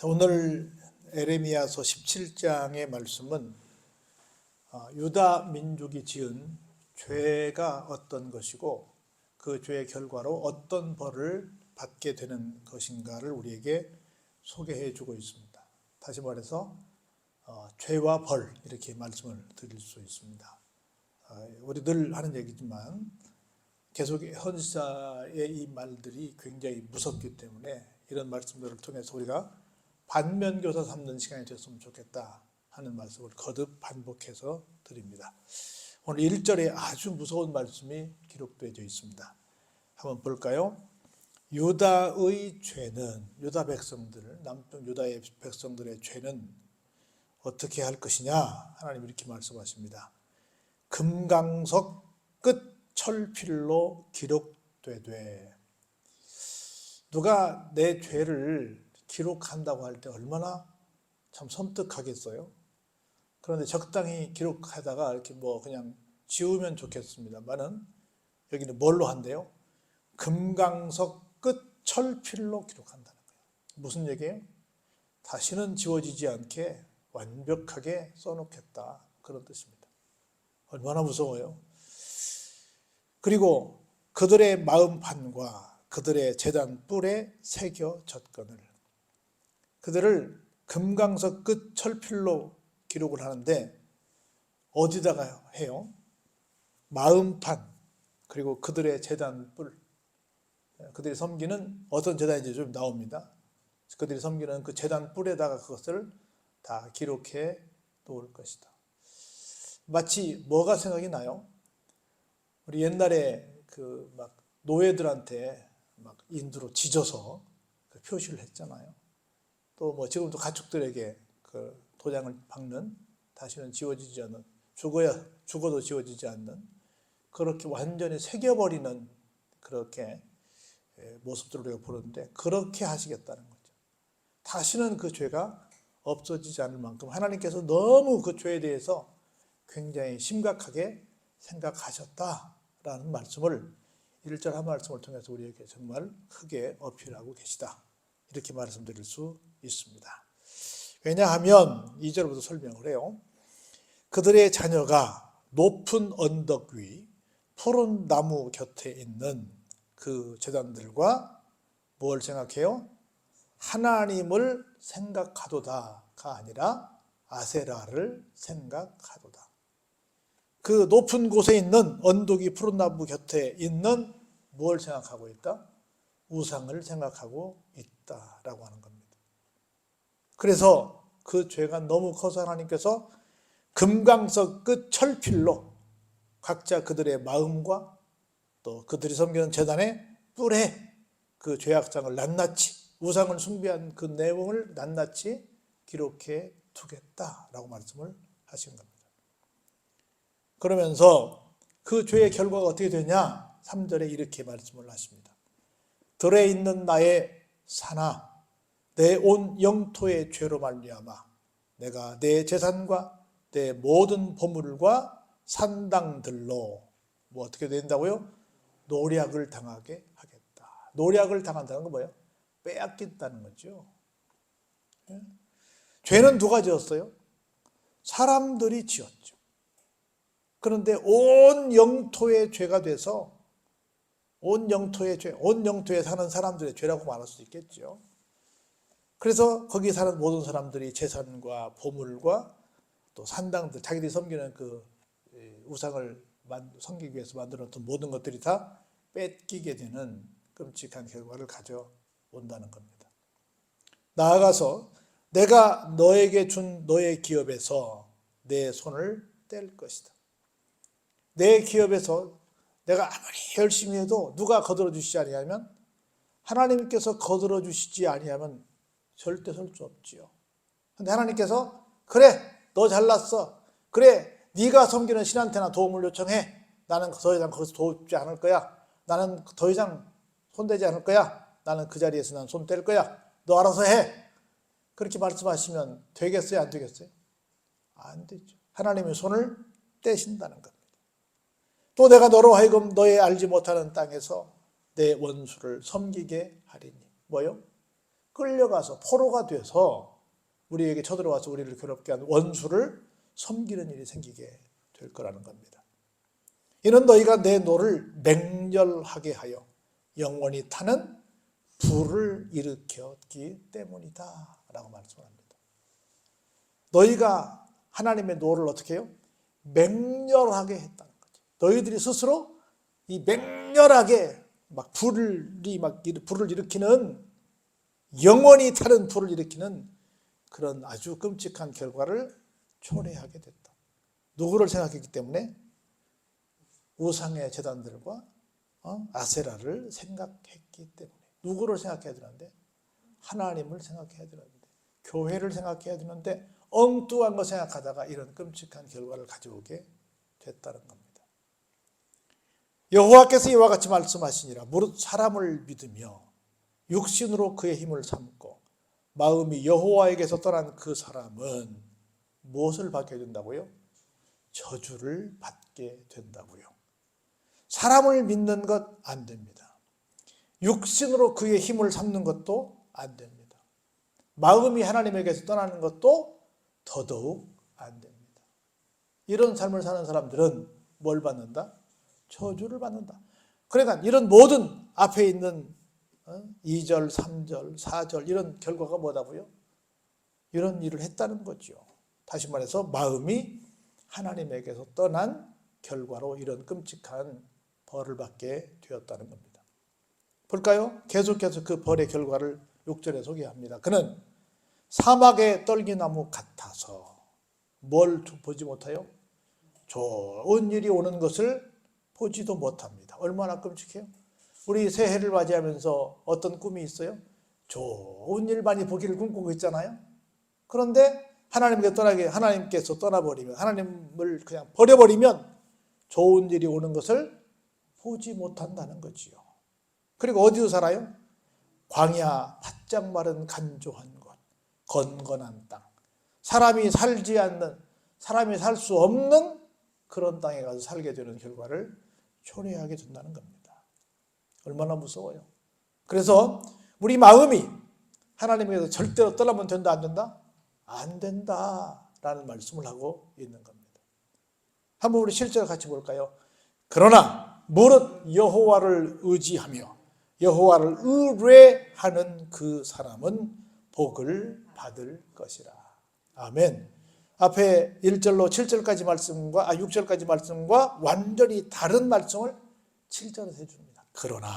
자, 오늘 에레미야서 17장의 말씀은 유다 민족이 지은 죄가 어떤 것이고 그 죄의 결과로 어떤 벌을 받게 되는 것인가를 우리에게 소개해 주고 있습니다. 다시 말해서 죄와 벌, 이렇게 말씀을 드릴 수 있습니다. 우리 늘 하는 얘기지만 계속 현시사의 이 말들이 굉장히 무섭기 때문에 이런 말씀들을 통해서 우리가 반면교사 삼는 시간이 됐으면 좋겠다 하는 말씀을 거듭 반복해서 드립니다. 오늘 1절에 아주 무서운 말씀이 기록되어 있습니다. 한번 볼까요? 유다의 죄는, 유다 백성들, 남쪽 유다의 백성들의 죄는 어떻게 할 것이냐? 하나님 이렇게 말씀하십니다. 금강석 끝 철필로 기록되되. 누가 내 죄를 기록한다고 할 때 얼마나 참 섬뜩하겠어요? 그런데 적당히 기록하다가 이렇게 그냥 지우면 좋겠습니다만은 여기는 뭘로 한대요? 금강석 끝 철필로 기록한다는 거예요. 무슨 얘기예요? 다시는 지워지지 않게 완벽하게 써놓겠다, 그런 뜻입니다. 얼마나 무서워요? 그리고 그들의 마음판과 그들의 제단 뿔에 새겨 젖건을, 그들을 금강석 끝 철필로 기록을 하는데 어디다가 해요? 마음판, 그리고 그들의 제단 뿔, 그들이 섬기는 어떤 제단인지 좀 나옵니다. 그들이 섬기는 그 제단 뿔에다가 그것을 다 기록해 놓을 것이다. 마치 뭐가 생각이 나요? 우리 옛날에 막 노예들한테 막 인두로 찢어서 표시를 했잖아요. 또 지금도 가축들에게 그 도장을 박는, 다시는 지워지지 않는, 죽어도 지워지지 않는, 그렇게 완전히 새겨버리는 그렇게 모습들을 우리가 보는데, 그렇게 하시겠다는 거죠. 다시는 그 죄가 없어지지 않을 만큼 하나님께서 너무 그 죄에 대해서 굉장히 심각하게 생각하셨다라는 말씀을 1절 한 말씀을 통해서 우리에게 정말 크게 어필하고 계시다, 이렇게 말씀드릴 수 있습니다. 왜냐하면 2절부터 설명을 해요. 그들의 자녀가 높은 언덕 위 푸른 나무 곁에 있는 그 제단들과 뭘 생각해요? 하나님을 생각하도다가 아니라 아세라를 생각하도다. 그 높은 곳에 있는 언덕이 푸른 나무 곁에 있는 뭘 생각하고 있다? 우상을 생각하고 있다라고 하는 겁니다. 그래서 그 죄가 너무 커서 하나님께서 금강석 끝 철필로 각자 그들의 마음과 또 그들이 섬기는 제단의 뿔에 그 죄악장을 낱낱이, 우상을 숭배한 그 내용을 낱낱이 기록해 두겠다라고 말씀을 하신 겁니다. 그러면서 그 죄의 결과가 어떻게 되냐? 3절에 이렇게 말씀을 하십니다. 들에 있는 나의 산아, 내 온 영토의 죄로 말미암아 내가 내 재산과 내 모든 보물과 산당들로 어떻게 된다고요? 노략을 당하게 하겠다. 노략을 당한다는 건 뭐예요? 빼앗긴다는 거죠. 죄는 누가 지었어요? 사람들이 지었죠. 그런데 온 영토의 죄가 돼서, 온 영토의 죄, 온 영토에 사는 사람들의 죄라고 말할 수 있겠죠. 그래서 거기 사는 모든 사람들이 재산과 보물과 또 산당들, 자기들이 섬기는 그 우상을 섬기기 위해서 만들어놓던 모든 것들이 다 뺏기게 되는 끔찍한 결과를 가져온다는 겁니다. 나아가서 내가 너에게 준 너의 기업에서 내 손을 뗄 것이다. 내 기업에서 내가 아무리 열심히 해도 누가 거들어 주시지 아니하면, 하나님께서 거들어 주시지 아니하면 절대 설 수 없지요. 근데 하나님께서 그래, 너 잘났어, 그래, 네가 섬기는 신한테나 도움을 요청해, 나는 더 이상 거기서 돕지 않을 거야, 나는 더 이상 손대지 않을 거야, 나는 그 자리에서 난 손 뗄 거야, 너 알아서 해, 그렇게 말씀하시면 되겠어요, 안 되겠어요? 안 되죠. 하나님의 손을 떼신다는 겁니다. 또 내가 너로 하여금 너의 알지 못하는 땅에서 내 원수를 섬기게 하리니, 뭐요? 끌려가서 포로가 돼서 우리에게 쳐들어와서 우리를 괴롭게 한 원수를 섬기는 일이 생기게 될 거라는 겁니다. 이는 너희가 내 노를 맹렬하게 하여 영원히 타는 불을 일으켰기 때문이다 라고 말씀합니다. 너희가 하나님의 노를 어떻게 해요? 맹렬하게 했다는 거죠. 너희들이 스스로 이 맹렬하게 막 불을 일으키는, 영원히 타는 불을 일으키는 그런 아주 끔찍한 결과를 초래하게 됐다. 누구를 생각했기 때문에? 우상의 제단들과 아세라를 생각했기 때문에. 누구를 생각해야 되는데? 하나님을 생각해야 되는데, 교회를 생각해야 되는데 엉뚱한 거 생각하다가 이런 끔찍한 결과를 가져오게 됐다는 겁니다. 여호와께서 이와 같이 말씀하시니라. 무릇 사람을 믿으며 육신으로 그의 힘을 삼고 마음이 여호와에게서 떠난 그 사람은 무엇을 받게 된다고요? 저주를 받게 된다고요. 사람을 믿는 것 안 됩니다. 육신으로 그의 힘을 삼는 것도 안 됩니다. 마음이 하나님에게서 떠나는 것도 더더욱 안 됩니다. 이런 삶을 사는 사람들은 뭘 받는다? 저주를 받는다. 그러니까 이런 모든 앞에 있는 2절, 3절, 4절 이런 결과가 뭐다고요? 이런 일을 했다는 거죠. 다시 말해서 마음이 하나님에게서 떠난 결과로 이런 끔찍한 벌을 받게 되었다는 겁니다. 볼까요? 계속해서 그 벌의 결과를 6절에 소개합니다. 그는 사막의 떨기나무 같아서 뭘 보지 못해요? 좋은 일이 오는 것을 보지도 못합니다. 얼마나 끔찍해요? 우리 새해를 맞이하면서 어떤 꿈이 있어요? 좋은 일 많이 보기를 꿈꾸고 있잖아요. 그런데 하나님께서 떠나버리면, 하나님을 그냥 버려버리면 좋은 일이 오는 것을 보지 못한다는 거지요. 그리고 어디서 살아요? 광야, 바짝 마른 간조한 곳, 건건한 땅. 사람이 살지 않는, 사람이 살 수 없는 그런 땅에 가서 살게 되는 결과를 초래하게 된다는 겁니다. 얼마나 무서워요. 그래서 우리 마음이 하나님에게서 절대로 떠나면 된다, 안 된다? 안 된다라는 말씀을 하고 있는 겁니다. 한번 우리 실제로 같이 볼까요? 그러나 무릇 여호와를 의지하며 여호와를 의뢰하는 그 사람은 복을 받을 것이라. 아멘. 앞에 1절로 7절까지 말씀과 6절까지 말씀과 완전히 다른 말씀을 7절에서 해줍니다. 그러나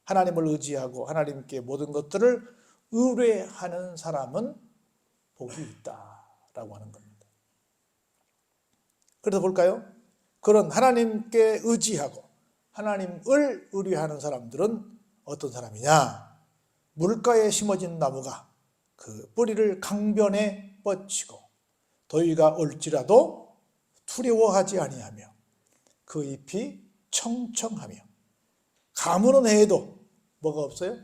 하나님을 의지하고 하나님께 모든 것들을 의뢰하는 사람은 복이 있다라고 하는 겁니다. 그래서 볼까요? 그런 하나님께 의지하고 하나님을 의뢰하는 사람들은 어떤 사람이냐? 물가에 심어진 나무가 그 뿌리를 강변에 뻗치고 더위가 올지라도 두려워하지 아니하며 그 잎이 청청하며 가무는 해에도 뭐가 없어요?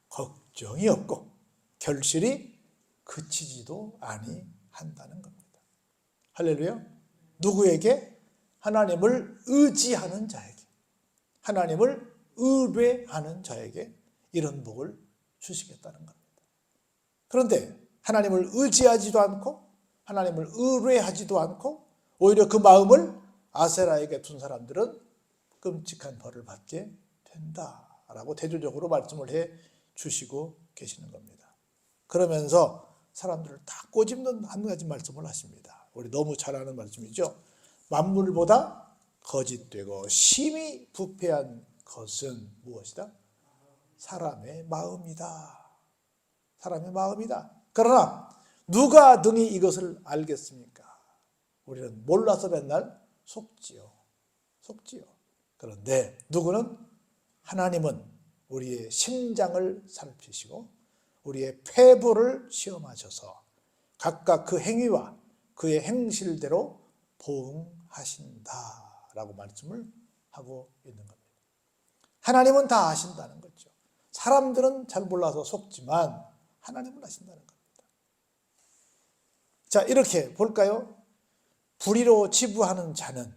걱정이 없고 결실이 그치지도 아니한다는 겁니다. 할렐루야. 누구에게? 하나님을 의지하는 자에게, 하나님을 의뢰하는 자에게 이런 복을 주시겠다는 겁니다. 그런데 하나님을 의지하지도 않고 하나님을 의뢰하지도 않고 오히려 그 마음을 아세라에게 둔 사람들은 끔찍한 벌을 받게 된다라고 대조적으로 말씀을 해 주시고 계시는 겁니다. 그러면서 사람들을 다 꼬집는 한 가지 말씀을 하십니다. 우리 너무 잘 아는 말씀이죠. 만물보다 거짓되고 심히 부패한 것은 무엇이다? 사람의 마음이다. 사람의 마음이다. 그러나 누가 능히 이것을 알겠습니까? 우리는 몰라서 맨날 속지요. 그런데 누구는? 하나님은 우리의 심장을 살피시고 우리의 폐부를 시험하셔서 각각 그 행위와 그의 행실대로 보응하신다라고 말씀을 하고 있는 겁니다. 하나님은 다 아신다는 거죠. 사람들은 잘 몰라서 속지만 하나님은 아신다는 겁니다. 자, 이렇게 볼까요? 불의로 치부하는 자는,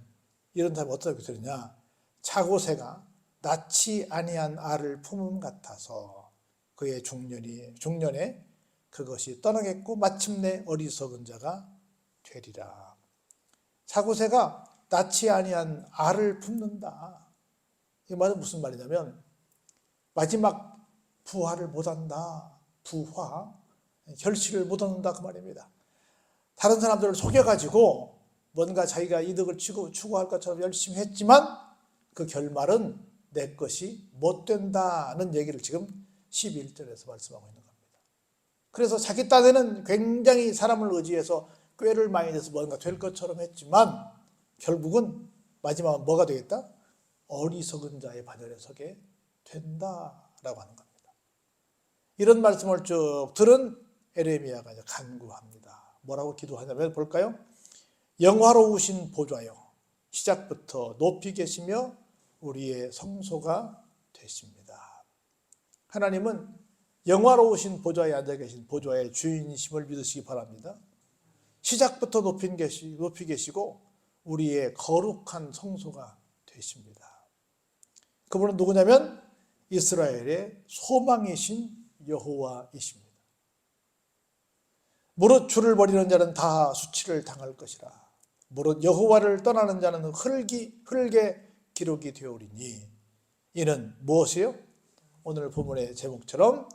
이런 사람이 어떻게 되느냐? 차고새가 낳지 아니한 알을 품음 같아서 그의 중년에 그것이 떠나겠고 마침내 어리석은 자가 되리라. 사구새가 낳지 아니한 알을 품는다. 이 말은 무슨 말이냐면 마지막 부활을 못한다. 부화, 결실을 못 얻는다 그 말입니다. 다른 사람들을 속여가지고 뭔가 자기가 이득을 추구할 것처럼 열심히 했지만 그 결말은 내 것이 못 된다는 얘기를 지금 11절에서 말씀하고 있는 겁니다. 그래서 자기 딴에는 굉장히 사람을 의지해서 꾀를 많이 내서 뭔가 될 것처럼 했지만 결국은 마지막은 뭐가 되겠다? 어리석은 자의 반열에 서게 된다라고 하는 겁니다. 이런 말씀을 쭉 들은 에레미야가 간구합니다. 뭐라고 기도하냐면 볼까요? 영화로우신 보좌여 시작부터 높이 계시며 우리의 성소가 되십니다. 하나님은 영화로우신 보좌에 앉아 계신 보좌의 주인이심을 믿으시기 바랍니다. 시작부터 높이 계시고 우리의 거룩한 성소가 되십니다. 그분은 누구냐면 이스라엘의 소망이신 여호와이십니다. 무릇 주를 버리는 자는 다 수치를 당할 것이라. 무릇 여호와를 떠나는 자는 흙의 기록이 되오리니 이는 무엇이요? 오늘 본문의 제목처럼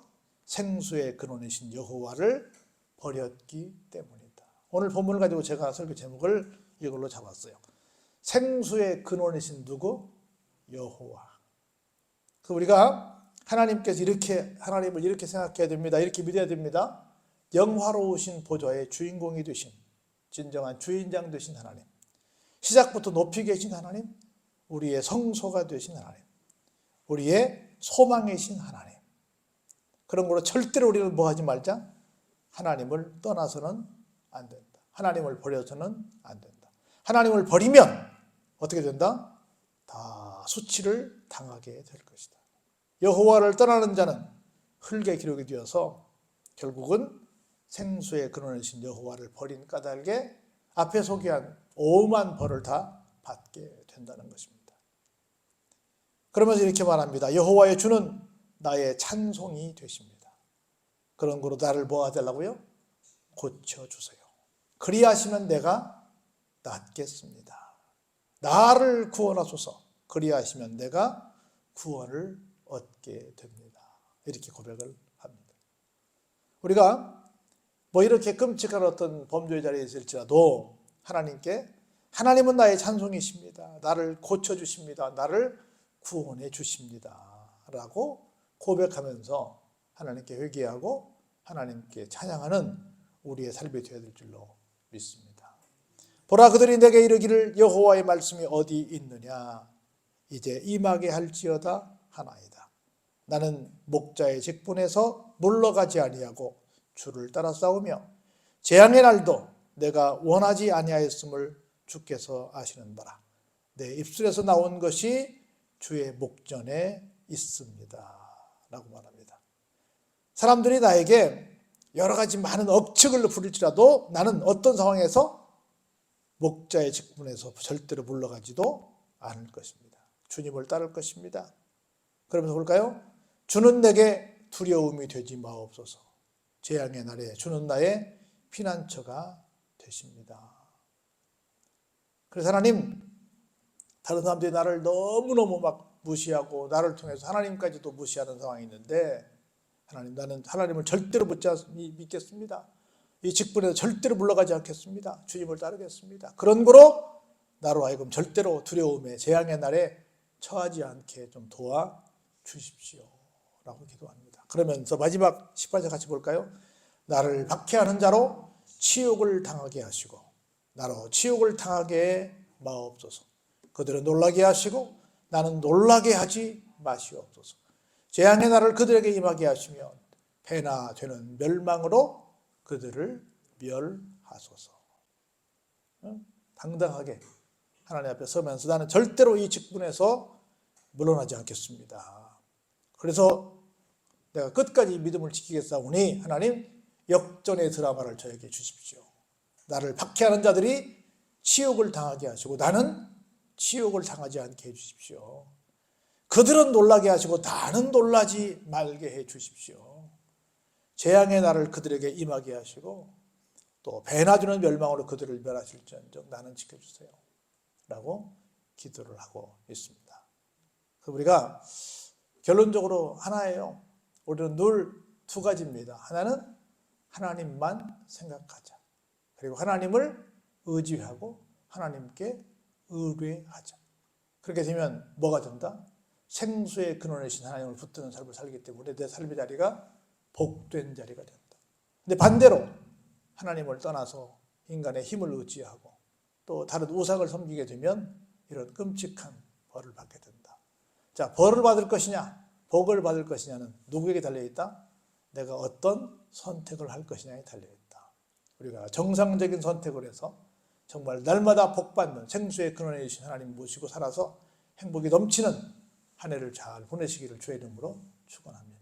생수의 근원이신 여호와를 버렸기 때문이다. 오늘 본문을 가지고 제가 설교 제목을 이걸로 잡았어요. 생수의 근원이신 누구? 여호와. 우리가 하나님을 이렇게 생각해야 됩니다. 이렇게 믿어야 됩니다. 영화로우신 보좌의 주인공이 되신 진정한 주인장 되신 하나님, 시작부터 높이 계신 하나님, 우리의 성소가 되신 하나님, 우리의 소망이신 하나님. 그런 걸로 절대로 우리는 뭐 하지 말자? 하나님을 떠나서는 안 된다. 하나님을 버려서는 안 된다. 하나님을 버리면 어떻게 된다? 다 수치를 당하게 될 것이다. 여호와를 떠나는 자는 흙의 기록이 되어서 결국은 생수의 근원이신 여호와를 버린 까닭에 앞에 소개한 오만 벌을 다 받게 된다는 것입니다. 그러면서 이렇게 말합니다. 여호와의 주는 나의 찬송이 되십니다. 그런 거로 나를 뭐 하달라고요? 고쳐주세요. 그리하시면 내가 낫겠습니다. 나를 구원하소서. 그리하시면 내가 구원을 얻게 됩니다. 이렇게 고백을 합니다. 우리가 뭐 이렇게 끔찍한 어떤 범죄의 자리에 있을지라도 하나님은 나의 찬송이십니다. 나를 고쳐주십니다. 나를 구원해 주십니다. 라고 고백하면서 하나님께 회개하고 하나님께 찬양하는 우리의 삶이 되어야 될 줄로 믿습니다. 보라 그들이 내게 이르기를 여호와의 말씀이 어디 있느냐 이제 임하게 할지어다 하나이다. 나는 목자의 직분에서 물러가지 아니하고 주를 따라 싸우며 재앙의 날도 내가 원하지 아니하였음을 주께서 아시는 바라. 내 입술에서 나온 것이 주의 목전에 있습니다. 라고 말합니다. 사람들이 나에게 여러 가지 많은 억측을 부릴지라도 나는 어떤 상황에서 목자의 직분에서 절대로 물러가지도 않을 것입니다. 주님을 따를 것입니다. 그러면서 볼까요? 주는 내게 두려움이 되지 마옵소서. 재앙의 날에 주는 나의 피난처가 되십니다. 그래서 하나님, 다른 사람들이 나를 너무너무 막 무시하고 나를 통해서 하나님까지도 무시하는 상황이 있는데 하나님, 나는 하나님을 절대로 믿겠습니다. 이 직분에서 절대로 물러가지 않겠습니다. 주님을 따르겠습니다. 그런 거로 나로 하여금 절대로 두려움에 재앙의 날에 처하지 않게 좀 도와주십시오. 라고 기도합니다. 그러면서 마지막 18절 같이 볼까요? 나를 박해하는 자로 치욕을 당하게 하시고 나로 치욕을 당하게 마옵소서. 그들을 놀라게 하시고 나는 놀라게 하지 마시옵소서. 재앙의 날을 그들에게 임하게 하시며 패나 되는 멸망으로 그들을 멸하소서. 당당하게 하나님 앞에 서면서 나는 절대로 이 직분에서 물러나지 않겠습니다. 그래서 내가 끝까지 믿음을 지키겠사오니 하나님 역전의 드라마를 저에게 주십시오. 나를 박해하는 자들이 치욕을 당하게 하시고 나는 치욕을 당하지 않게 해주십시오. 그들은 놀라게 하시고 나는 놀라지 말게 해주십시오. 재앙의 날을 그들에게 임하게 하시고 또 배나 주는 멸망으로 그들을 멸하실지언정 나는 지켜주세요 라고 기도를 하고 있습니다. 그래서 우리가 결론적으로 하나예요. 우리는 늘 두 가지입니다. 하나는 하나님만 생각하자. 그리고 하나님을 의지하고 하나님께 의뢰하자. 그렇게 되면 뭐가 된다? 생수의 근원이신 하나님을 붙드는 삶을 살기 때문에 내 삶의 자리가 복된 자리가 된다. 근데 반대로 하나님을 떠나서 인간의 힘을 의지하고 또 다른 우상을 섬기게 되면 이런 끔찍한 벌을 받게 된다. 자, 벌을 받을 것이냐, 복을 받을 것이냐는 누구에게 달려있다? 내가 어떤 선택을 할 것이냐에 달려있다. 우리가 정상적인 선택을 해서 정말 날마다 복받는 생수의 근원이신 하나님 모시고 살아서 행복이 넘치는 한 해를 잘 보내시기를 주의 이름으로 축원합니다.